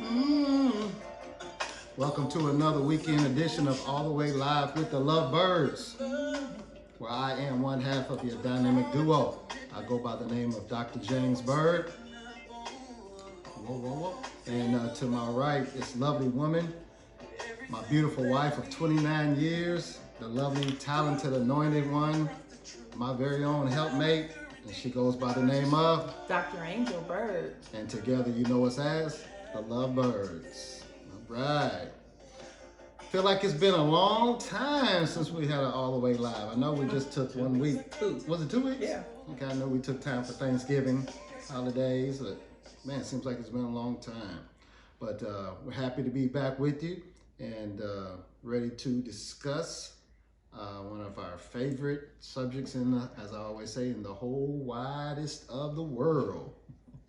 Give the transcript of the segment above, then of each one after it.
Mm. Welcome to another weekend edition of All the Way Live with the Byrds, where I am one half of your dynamic duo. I go by the name of Dr. James Byrd. Whoa, whoa, whoa. And to my right, this lovely woman, my beautiful wife of 29 years, the lovely, talented, anointed one, my very own helpmate, and she goes by the name of Dr. Angel Byrd. And together you know us as the Byrds. All right. Feel like it's been a long time since we had an all the way live. I know we just took 1 week. Was it 2 weeks? Yeah. Okay, I know we took time for Thanksgiving, holidays, but man, it seems like it's been a long time. But we're happy to be back with you and ready to discuss one of our favorite subjects as I always say, in the whole widest of the world,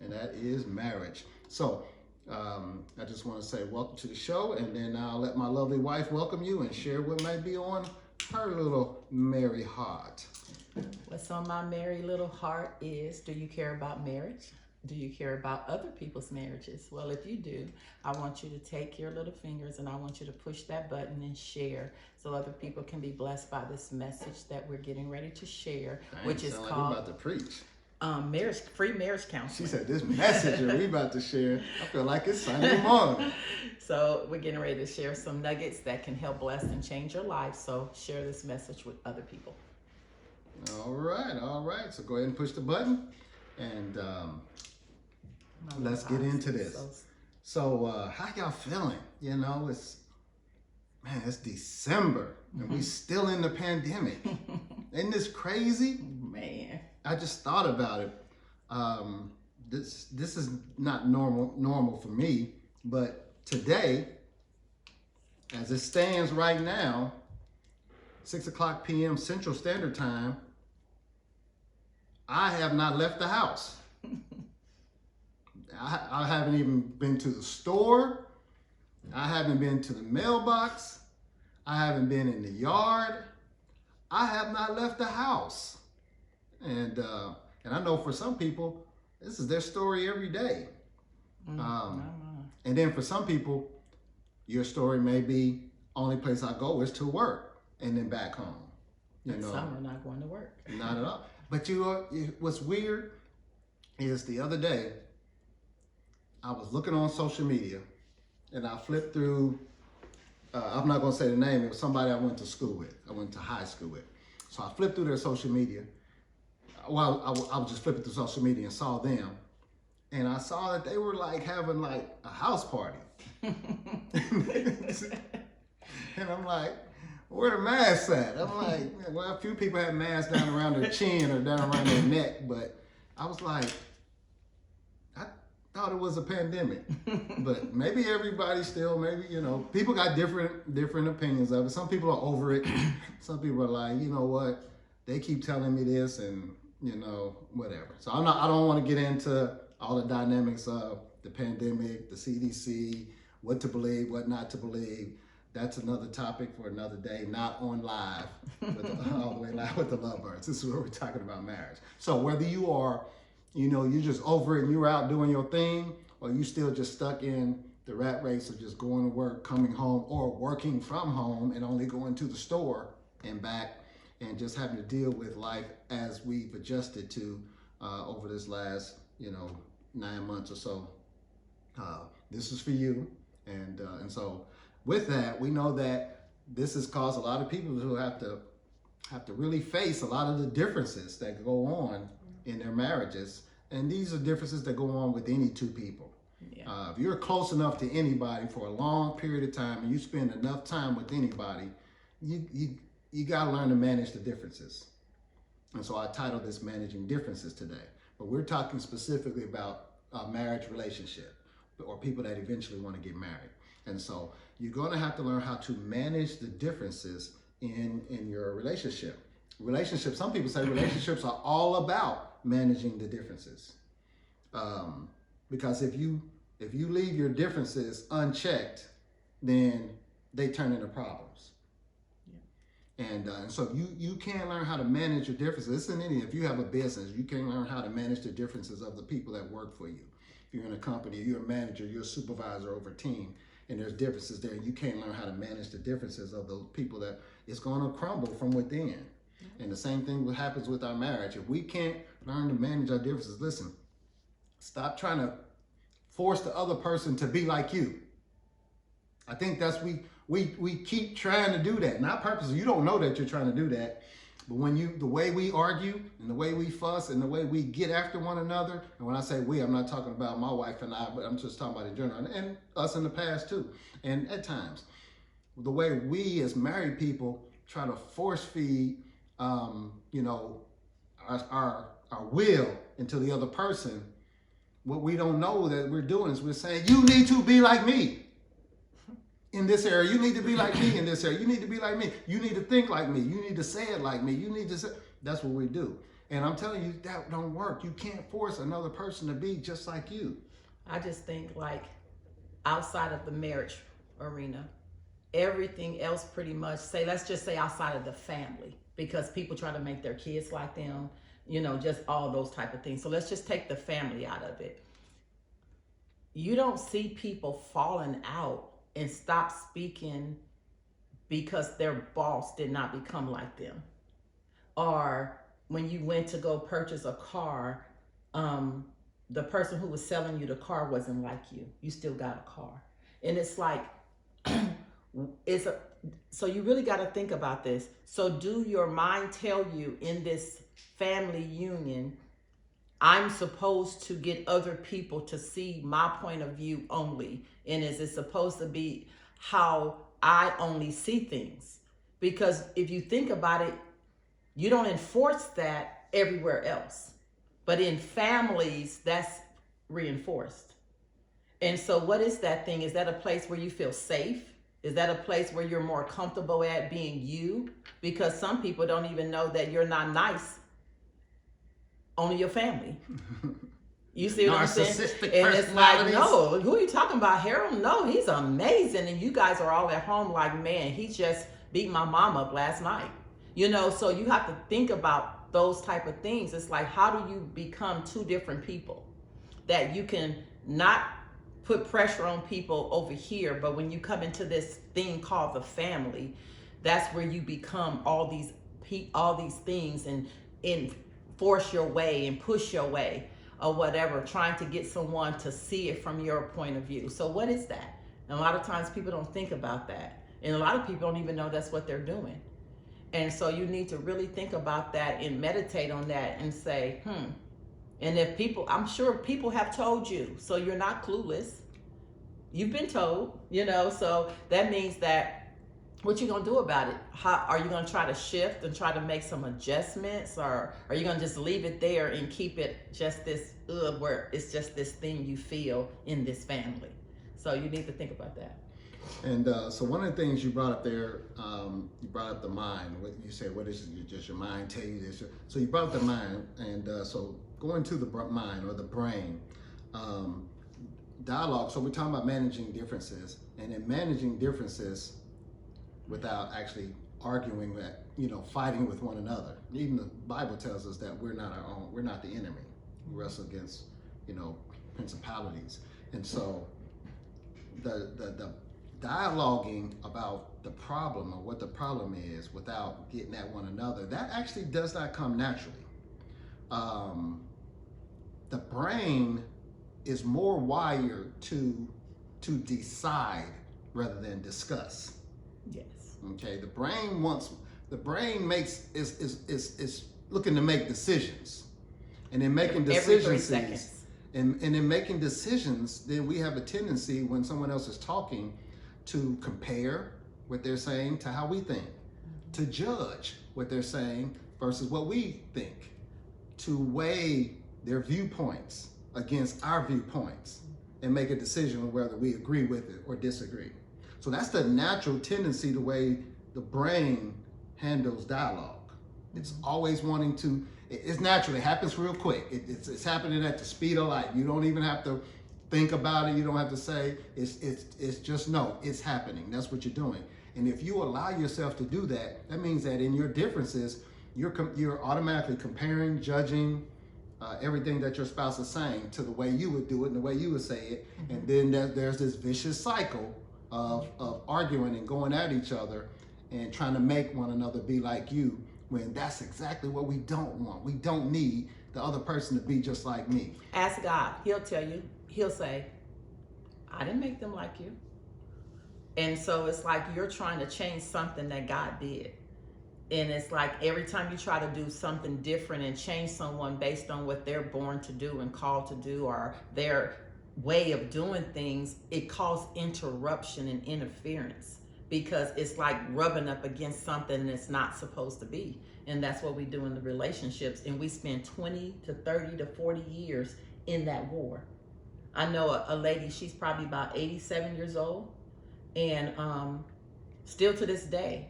and that is marriage. So I just want to say welcome to the show, and then I'll let my lovely wife welcome you and share what might be on her little merry heart. What's on my merry little heart is, do you care about marriage? Do you care about other people's marriages? Well, if you do, I want you to take your little fingers and I want you to push that button and share so other people can be blessed by this message that we're getting ready to share, which is like called about to preach. Free marriage counseling. She said, this message that we about to share, I feel like it's Sunday morning. So we're getting ready to share some nuggets that can help bless and change your life. So share this message with other people. All right. So go ahead and push the button, and let's get into this. So how y'all feeling? You know, it's December, and we still in the pandemic. Isn't this crazy? Man. I just thought about it. This is not normal for me, but today, as it stands right now, 6:00 p.m. Central Standard Time, I have not left the house. I haven't even been to the store. I haven't been to the mailbox. I haven't been in the yard. I have not left the house. And I know for some people, this is their story every day. And then for some people, your story may be, only place I go is to work and then back home. Some are not going to work. Not at all. But what's weird is the other day, I was looking on social media and I flipped through, I'm not going to say the name, it was somebody I went to school with. I went to high school with. So I flipped through their social media. Well, I was just flipping through social media and saw them. And I saw that they were having a house party. And I'm like, where the masks at? I'm like, well, a few people had masks down around their chin or down around their neck, but I was like, I thought it was a pandemic. But maybe everybody still, people got different opinions of it. Some people are over it. Some people are like, you know what? They keep telling me this and, whatever. So I don't want to get into all the dynamics of the pandemic, the CDC, what to believe, what not to believe. That's another topic for another day, not on live, all the way live with the Byrds. This is where we're talking about marriage. So whether you are, you're just over it and you're out doing your thing, or you still just stuck in the rat race of just going to work, coming home, or working from home and only going to the store and back, and just having to deal with life as we've adjusted to over this last, 9 months or so. This is for you. And so with that, we know that this has caused a lot of people who have to really face a lot of the differences that go on in their marriages. And these are differences that go on with any two people. Yeah. If you're close enough to anybody for a long period of time and you spend enough time with anybody, you got to learn to manage the differences. And so I titled this Managing Differences today. But we're talking specifically about a marriage relationship or people that eventually want to get married. And so you're going to have to learn how to manage the differences in your relationship. Some people say relationships are all about managing the differences. Because if you leave your differences unchecked, then they turn into problems. And so you can learn how to manage your differences. If you have a business, you can learn how to manage the differences of the people that work for you. if you're in a company, you're a manager, you're a supervisor over a team, and there's differences there. You can't learn how to manage the differences of those people, that it's going to crumble from within. And the same thing happens with our marriage. If we can't learn to manage our differences, listen, stop trying to force the other person to be like you. I think that's we keep trying to do that, not purposely. You don't know that you're trying to do that, but the way we argue and the way we fuss and the way we get after one another, and when I say we, I'm not talking about my wife and I, but I'm just talking about in general, and us in the past too, and at times, the way we as married people try to force feed, our will into the other person. What we don't know that we're doing is we're saying, you need to be like me in this area. You need to be like me in this area. You need to be like me. You need to think like me. You need to say it like me. You need to say, that's what we do. And I'm telling you, that don't work. You can't force another person to be just like you. I just think like outside of the marriage arena, everything else pretty much let's just say outside of the family, because people try to make their kids like them, just all those type of things. So let's just take the family out of it. You don't see people falling out and stop speaking because their boss did not become like them. Or when you went to go purchase a car, the person who was selling you the car wasn't like you. You still got a car. And it's like, so you really got to think about this. So do your mind tell you in this family union, I'm supposed to get other people to see my point of view only? And is it supposed to be how I only see things? Because if you think about it, you don't enforce that everywhere else. But in families, that's reinforced. And so what is that thing? Is that a place where you feel safe? Is that a place where you're more comfortable at being you? Because some people don't even know that you're not nice. Only your family. You see what I'm saying? And it's like, no, who are you talking about? Harold? No, he's amazing. And you guys are all at home like, man, he just beat my mom up last night. So you have to think about those type of things. It's like, how do you become two different people that you can not put pressure on people over here, but when you come into this thing called the family, that's where you become all these things and force your way and push your way or whatever, trying to get someone to see it from your point of view. So what is that? And a lot of times people don't think about that. And a lot of people don't even know that's what they're doing. And so you need to really think about that and meditate on that and say, And if I'm sure people have told you, so you're not clueless. You've been told, so that means that what you gonna do about it? How are you gonna try to shift and try to make some adjustments, or are you gonna just leave it there and keep it just this where it's just this thing you feel in this family? So you need to think about that. And so one of the things you brought up there, you brought up the mind. What you said, what is it? Just your mind tell you this. So you brought up the mind, and so going to the mind or the brain, dialogue. So we're talking about managing differences, and in managing differences without actually arguing, that fighting with one another. Even the Bible tells us that we're not our own. We're not the enemy. We wrestle against principalities, and so the dialoguing about the problem or what the problem is without getting at one another, that actually does not come naturally. The brain is more wired to decide rather than discuss. Yes. Okay. The brain is looking to make decisions, and in making decisions, every 3 seconds. And in making decisions, then we have a tendency when someone else is talking to compare what they're saying to how we think, to judge what they're saying versus what we think, to weigh their viewpoints against our viewpoints and make a decision whether we agree with it or disagree. So that's the natural tendency, the way the brain handles dialogue. It's always wanting to, it's natural, it happens real quick. It's happening at the speed of light. You don't even have to think about it. You don't have to say, it's just, no, it's happening. That's what you're doing. And if you allow yourself to do that, that means that in your differences, you're automatically comparing, judging, everything that your spouse is saying to the way you would do it and the way you would say it. And then there's this vicious cycle of arguing and going at each other and trying to make one another be like you, when that's exactly what we don't want. We don't need the other person to be just like me. Ask God. He'll tell you. He'll say, I didn't make them like you. And so it's like you're trying to change something that God did. And it's like every time you try to do something different and change someone based on what they're born to do and called to do, or their way of doing things, it causes interruption and interference, because it's like rubbing up against something that's not supposed to be. And that's what we do in the relationships. And we spend 20 to 30 to 40 years in that war. I know a lady, she's probably about 87 years old. And still to this day,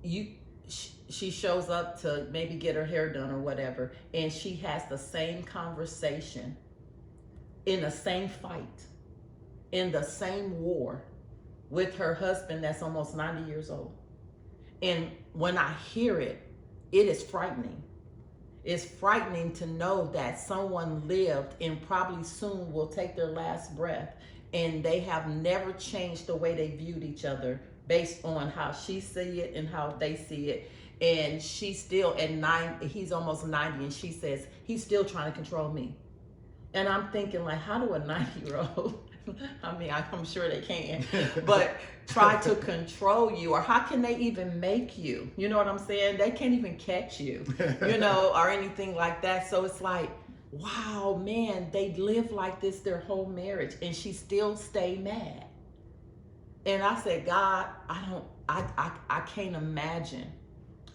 she shows up to maybe get her hair done or whatever, and she has the same conversation in the same fight, in the same war with her husband that's almost 90 years old. And when I hear it, it is frightening. It's frightening to know that someone lived and probably soon will take their last breath, and they have never changed the way they viewed each other based on how she see it and how they see it. And she's still at 9, he's almost 90, and she says, he's still trying to control me. And I'm thinking, like, how do a 90-year-old, I mean, I'm sure they can, but try to control you? Or how can they even make you? You know what I'm saying? They can't even catch you, you know, or anything like that. So it's like, wow, man, they live like this their whole marriage, and she still stay mad. And I said, God, I can't imagine.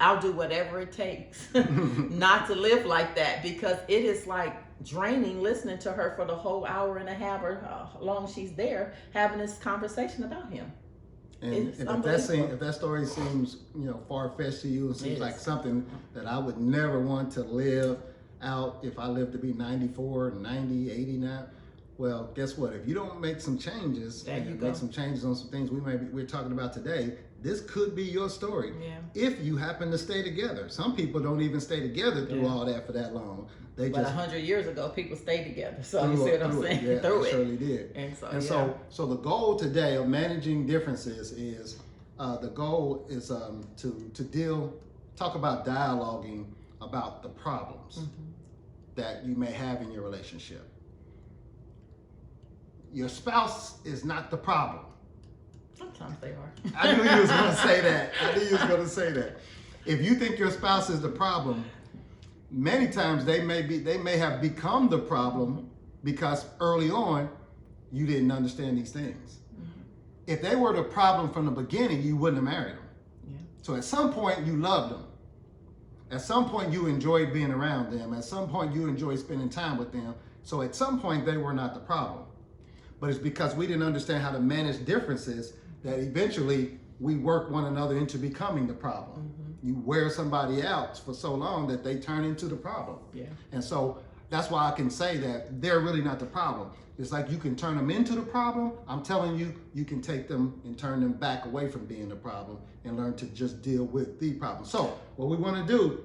I'll do whatever it takes not to live like that, because it is like draining listening to her for the whole hour and a half or how long she's there having this conversation about him. And if that story seems, far-fetched to you, and seems like something that I would never want to live out if I live to be 94, 90, 89, well, guess what? If you don't make some changes, make some changes on some things we're talking about today, this could be your story. Yeah. If you happen to stay together. Some people don't even stay together through all that for that long. But 100 years ago, people stayed together. So you see what I'm saying? Yeah, they surely did. And So the goal today of managing differences is the goal is to talk about dialoguing about the problems that you may have in your relationship. Your spouse is not the problem. Sometimes they are. I knew you was going to say that. If you think your spouse is the problem, many times they may have become the problem because early on you didn't understand these things. If they were the problem from the beginning, you wouldn't have married them. Yeah. So at some point you loved them. At some point you enjoyed being around them. At some point you enjoyed spending time with them. So at some point they were not the problem. But it's because we didn't understand how to manage differences that eventually we work one another into becoming the problem. You wear somebody out for so long that they turn into the problem. Yeah. And so that's why I can say that they're really not the problem. It's like you can turn them into the problem. I'm telling you, you can take them and turn them back away from being the problem and learn to just deal with the problem. So what we want to do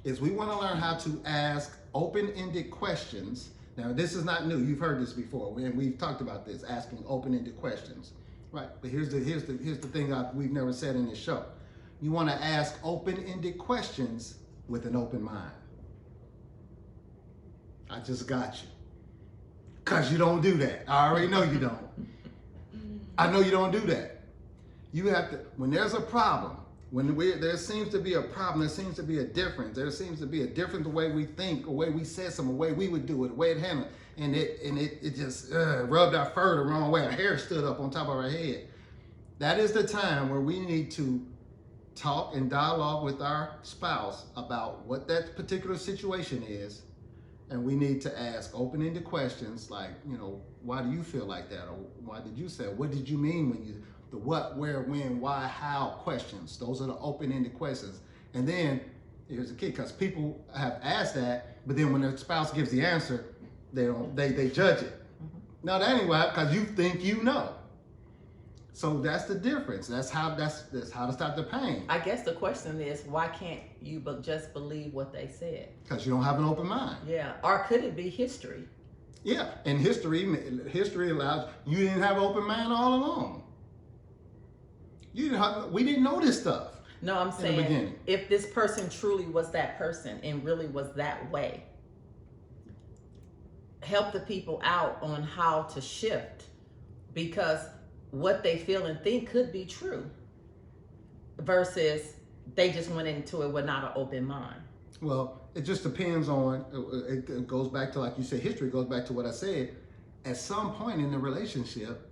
is we want to learn how to ask open-ended questions. Now, this is not new. You've heard this before, and we've talked about this, asking open-ended questions, right? But here's the thing we've never said in this show. You want to ask open-ended questions with an open mind. I just got you, because you don't do that. I already know you don't. I know you don't do that. You have to, when there's a problem, there seems to be a problem, there seems to be a difference, there seems to be a different the way we think, the way we said something, the way we would do it, the way it handled, and it just rubbed our fur the wrong way, our hair stood up on top of our head. That is the time where we need to talk and dialogue with our spouse about what that particular situation is, and we need to ask open-ended questions like, why do you feel like that, or why did you say, what did you mean when you, the what, where, when, why, how questions. Those are the open-ended questions. And then here's the key, because people have asked that, but then when their spouse gives the answer, they judge it. No, that ain't why, because you think you know. So that's the difference. That's how to stop the pain. I guess the question is, why can't you just believe what they said? Because you don't have an open mind. Yeah. Or could it be history? Yeah, and history allows you didn't have an open mind all along. We didn't know this stuff. No, I'm saying if this person truly was that person and really was that way, help the people out on how to shift, because what they feel and think could be true versus they just went into it with not an open mind. Well, it just depends on, it goes back to, like you said, history goes back to what I said. At some point in the relationship,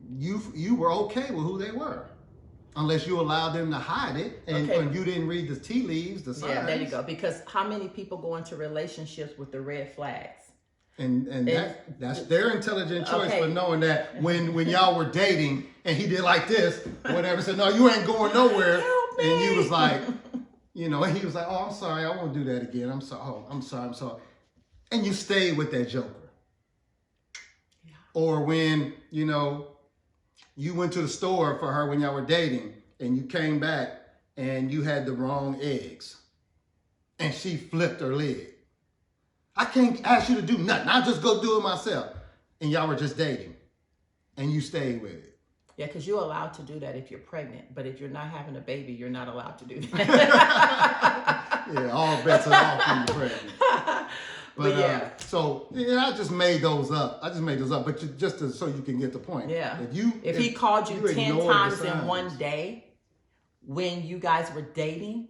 you were okay with who they were. Unless you allowed them to hide it and you didn't read the tea leaves, the signs. Yeah, there you go. Because how many people go into relationships with the red flags? And that's their intelligent choice for knowing that when y'all were dating and he did like this, whatever, said, no, you ain't going nowhere. And you was like, you know, and he was like, oh, I'm sorry, I won't do that again. I'm sorry. Oh, I'm sorry. And you stayed with that joker. Yeah. Or when, you know, you went to the store for her when y'all were dating and you came back and you had the wrong eggs and she flipped her lid. I can't ask you to do nothing. I'll just go do it myself. And y'all were just dating and you stayed with it. Yeah, because you're allowed to do that if you're pregnant. But if you're not having a baby, you're not allowed to do that. Yeah, all bets are off when you're pregnant. But yeah. So I just made those up. But just so you can get the point. Yeah. If he called you 10 times in one day when you guys were dating,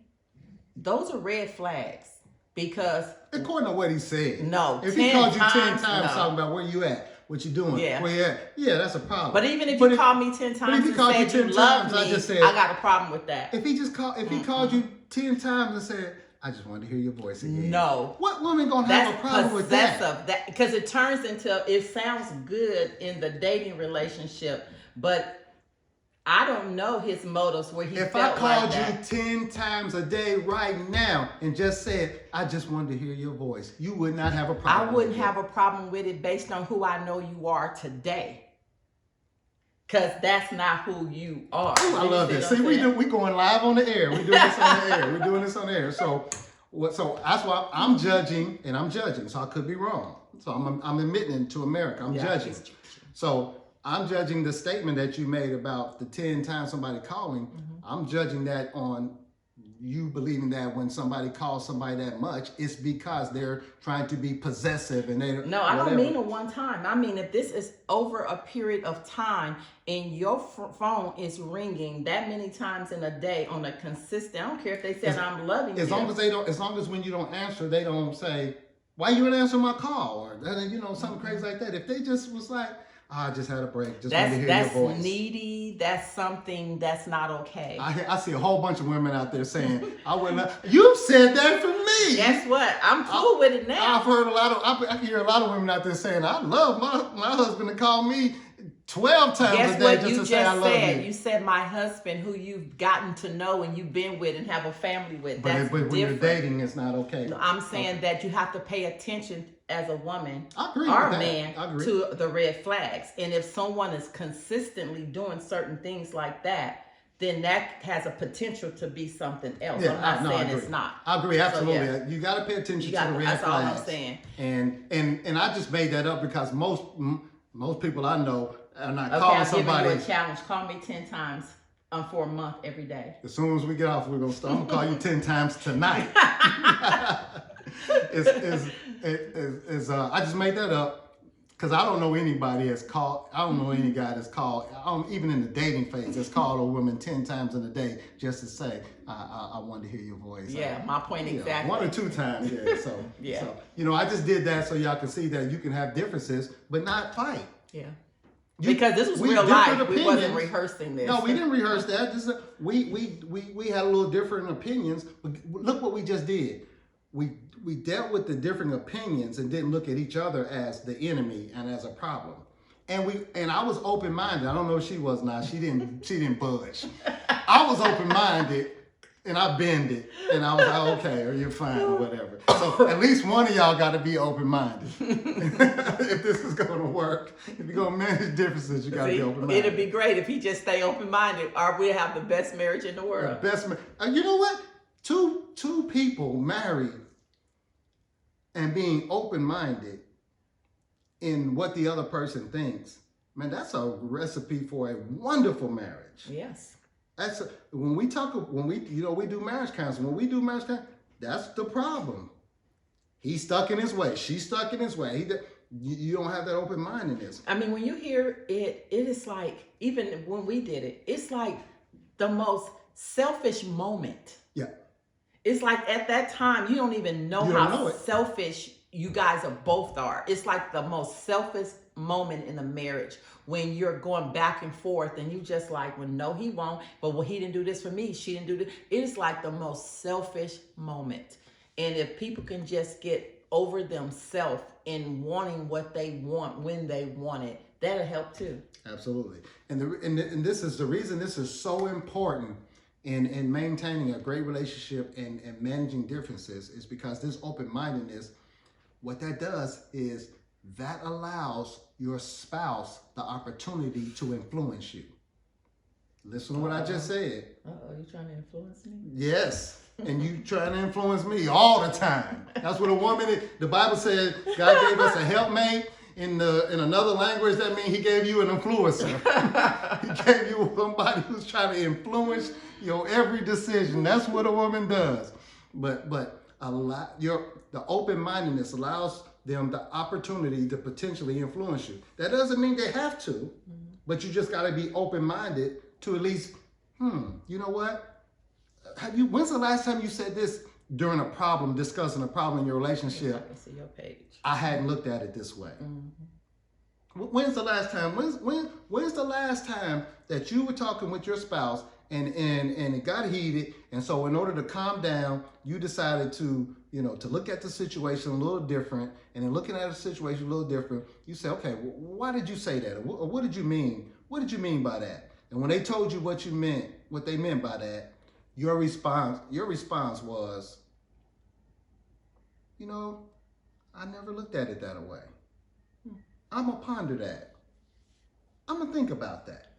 those are red flags. Because according to what he said, no. If he called you 10 times talking about where you at, what you doing, where you at, yeah, that's a problem. But even if you called me 10 times and said you love me, I got a problem with that. If he called you 10 times and said, I just wanted to hear your voice again. No. What woman gonna have a problem with that? Because it turns into, it sounds good in the dating relationship, but I don't know his motives where he felt like that. If I called you 10 times a day right now and just said, I just wanted to hear your voice, you would not have a problem. I wouldn't have a problem with it based on who I know you are today. Because that's not who you are. Ooh, I love this. See, we going live on the air. We're doing this on the air. So that's why I'm judging, and I'm judging. So I could be wrong. So I'm admitting to America. I'm judging. So I'm judging the statement that you made about the 10 times somebody calling. Mm-hmm. I'm judging that on you believing that when somebody calls somebody that much, it's because they're trying to be possessive and they No, I don't mean a one time. I mean, if this is over a period of time and your phone is ringing that many times in a day on a consistent, I don't care if they said I'm loving you. As long as when you don't answer, they don't say, why you didn't answer my call? Or, something crazy like that. If they just was like, I just had a break. Just wanted to hear your voice. That's needy. That's something that's not okay. I see a whole bunch of women out there saying, I wouldn't. You've said that for me. Guess what? I'm cool with it now. I've heard I can hear a lot of women out there saying, I love my husband to call me 12 times a day just to say I love you. You said my husband, who you've gotten to know and you've been with and have a family with. That's but when you're dating, it's not okay. No, I'm saying that you have to pay attention as a woman or man to the red flags. And if someone is consistently doing certain things like that, then that has a potential to be something else. Yeah, I'm not saying it's not. I agree, absolutely. So, you got to pay attention to the red flags. That's all I'm saying. And I just made that up because most people I know are not calling somebody. I'm giving you a challenge. Call me 10 times for a month every day. As soon as we get off, we're gonna start. I'm gonna call you 10 times tonight. I just made that up because I don't know anybody that's called. I don't know any guy that's called. Even in the dating phase, that's called a woman 10 times in a day just to say, I wanted to hear your voice. Yeah, my point exactly. 1 or 2 times. Yeah. So yeah. So I just did that so y'all can see that you can have differences but not fight. Yeah. Because this was real life. We wasn't rehearsing this. No, we didn't rehearse that. We had a little different opinions. But look what we just did. We dealt with the different opinions and didn't look at each other as the enemy and as a problem. And I was open-minded. I don't know if she was not. She didn't budge. I was open-minded and I bend it, and I was like, okay, or you're fine, or whatever. So at least one of y'all got to be open-minded. If this is going to work, if you're going to manage differences, you got to be open-minded. It'd be great if he just stay open-minded, or we'll have the best marriage in the world. The best, you know what? Two people married and being open-minded in what the other person thinks, man, that's a recipe for a wonderful marriage. Yes. When we do marriage counseling. When we do marriage counseling, that's the problem. He's stuck in his way. She's stuck in his way. You don't have that open-mindedness. I mean, when you hear it, it is like, even when we did it, it's like the most selfish moment. Yeah. It's like at that time, you don't even know how selfish you guys both are. It's like the most selfish moment in the marriage when you're going back and forth and you just like, well, no, he won't, but well, he didn't do this for me, she didn't do this. It's like the most selfish moment. And if people can just get over themselves in wanting what they want when they want it, that'll help too. Absolutely. And this is the reason this is so important in maintaining a great relationship and managing differences, is because this open-mindedness, what that does is that allows your spouse the opportunity to influence you. Listen to what I just said. You trying to influence me? Yes. And you trying to influence me all the time. That's what a woman is. The Bible said God gave us a helpmate. In another language, that means he gave you an influencer. He gave you somebody who's trying to influence your every decision. That's what a woman does. But the open-mindedness allows them the opportunity to potentially influence you. That doesn't mean they have to, but you just got to be open-minded to at least, you know what? When's the last time you said this during a problem, discussing a problem in your relationship? I see your page. I hadn't looked at it this way. When's the last time? When's the last time that you were talking with your spouse and it got heated, and so in order to calm down, you decided to look at the situation a little different, and in looking at the situation a little different, you say, okay, why did you say that? Or what did you mean? What did you mean by that? And when they told you what they meant by that, your response was, I never looked at it that way. I'm going to ponder that. I'm going to think about that.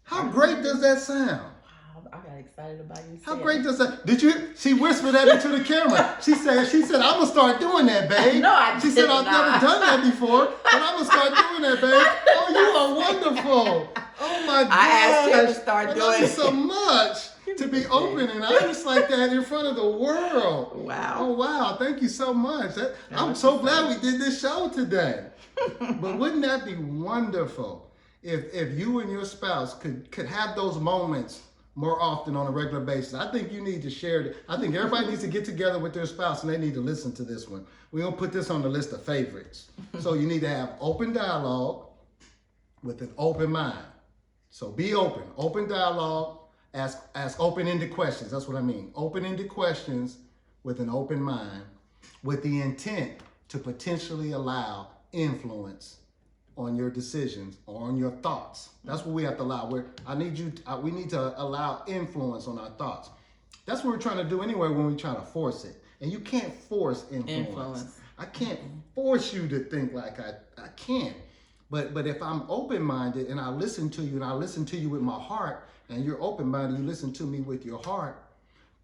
How great does that sound? Wow, I got excited about you. How great does that? She whispered that into the camera. She said, I'm going to start doing that, babe. No, She said, I've never done that before, but I'm going to start doing that, babe. Oh, you are wonderful. Oh, my God. I asked her to start doing it. So much to be open and honest like that in front of the world. Wow. Oh, wow. Thank you so much. I'm so glad we did this show today. But wouldn't that be wonderful if you and your spouse could have those moments more often on a regular basis? I think you need to share it. I think everybody needs to get together with their spouse and they need to listen to this one. We're going to put this on the list of favorites. So you need to have open dialogue with an open mind. So be open dialogue. Ask open-ended questions. That's what I mean. Open-ended questions with an open mind, with the intent to potentially allow influence on your decisions or on your thoughts. That's what we have to allow. We need to allow influence on our thoughts. That's what we're trying to do anyway when we try to force it. And you can't force influence. I can't force you to think like I can't. But if I'm open-minded and I listen to you and I listen to you with my heart, and you're open-minded, you listen to me with your heart,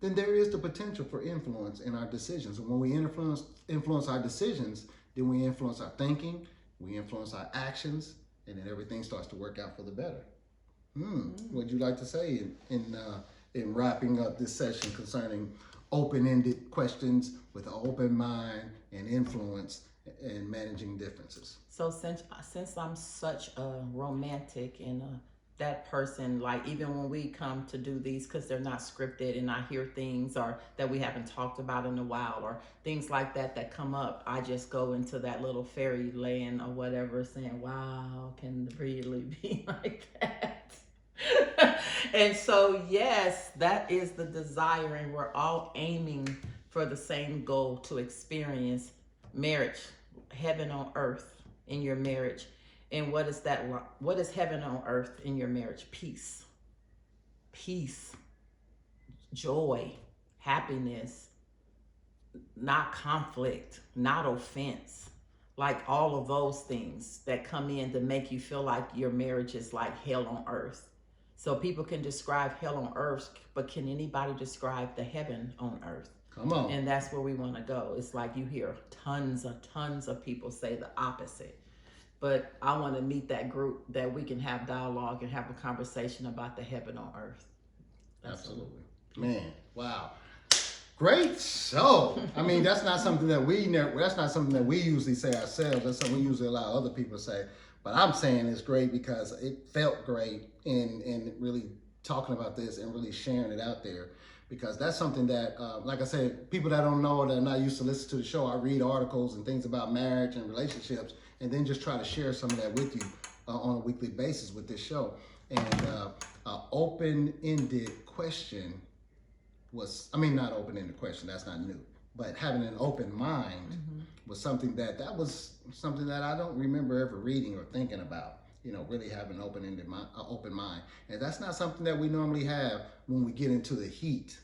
then there is the potential for influence in our decisions. And when we influence our decisions, then we influence our thinking, we influence our actions, and then everything starts to work out for the better. What would you like to say in wrapping up this session concerning open-ended questions with an open mind and influence and managing differences? So since I'm such a romantic and that person, like even when we come to do these, because they're not scripted and I hear things or that we haven't talked about in a while or things like that come up, I just go into that little fairy land or whatever saying, wow, can it really be like that? And so, yes, that is the desire, and we're all aiming for the same goal, to experience marriage, heaven on earth in your marriage. And what is that? What is heaven on earth in your marriage? Peace. Peace. joy, happiness, not conflict, not offense. Like all of those things that come in to make you feel like your marriage is like hell on earth. So people can describe hell on earth, but can anybody describe the heaven on earth? Come on. And that's where we want to go. It's like you hear tons of people say the opposite. But I want to meet that group that we can have dialogue and have a conversation about the heaven on earth. That's Absolutely. Man, wow. Great show. I mean, that's not something that that's not something that we usually say ourselves. That's something we usually allow other people to say. But I'm saying it's great because it felt great in really talking about this and really sharing it out there. Because that's something that, like I said, people that don't know, that are not used to listen to the show, I read articles and things about marriage and relationships, and then just try to share some of that with you on a weekly basis with this show. And open-ended question was, I mean, not open-ended question, that's not new, but having an open mind was something that I don't remember ever reading or thinking about. You know, really having an open mind. And that's not something that we normally have when we get into the heat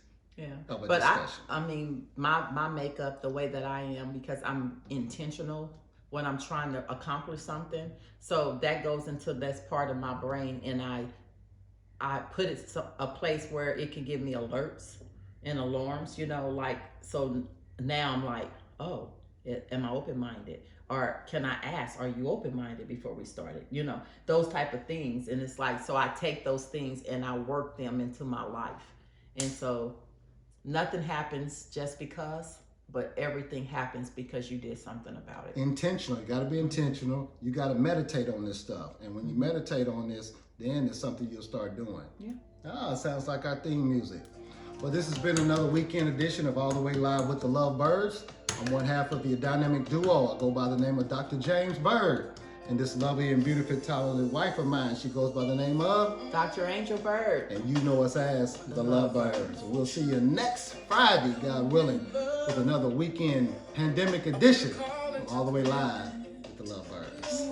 of a discussion. I mean, my makeup, the way that I am, because I'm intentional when I'm trying to accomplish something. So that goes into that's part of my brain, and I put it a place where it can give me alerts and alarms, you know, like, so now I'm like, oh, am I open-minded? Or can I ask, are you open-minded before we started? You know, those type of things. And it's like, so I take those things and I work them into my life. And so nothing happens just because, but everything happens because you did something about it. Intentional. You got to be intentional. You got to meditate on this stuff. And when you meditate on this, then it's something you'll start doing. Yeah. Ah, it sounds like our theme music. Well, this has been another weekend edition of All the Way Live with the Love Byrds. I'm one half of the dynamic duo. I go by the name of Dr. James Byrd. And this lovely and beautiful, talented wife of mine, she goes by the name of Dr. Angel Byrd. And you know us as the Love Byrds. We'll see you next Friday, God willing, with another weekend pandemic edition of All the Way Live with the Love Byrds.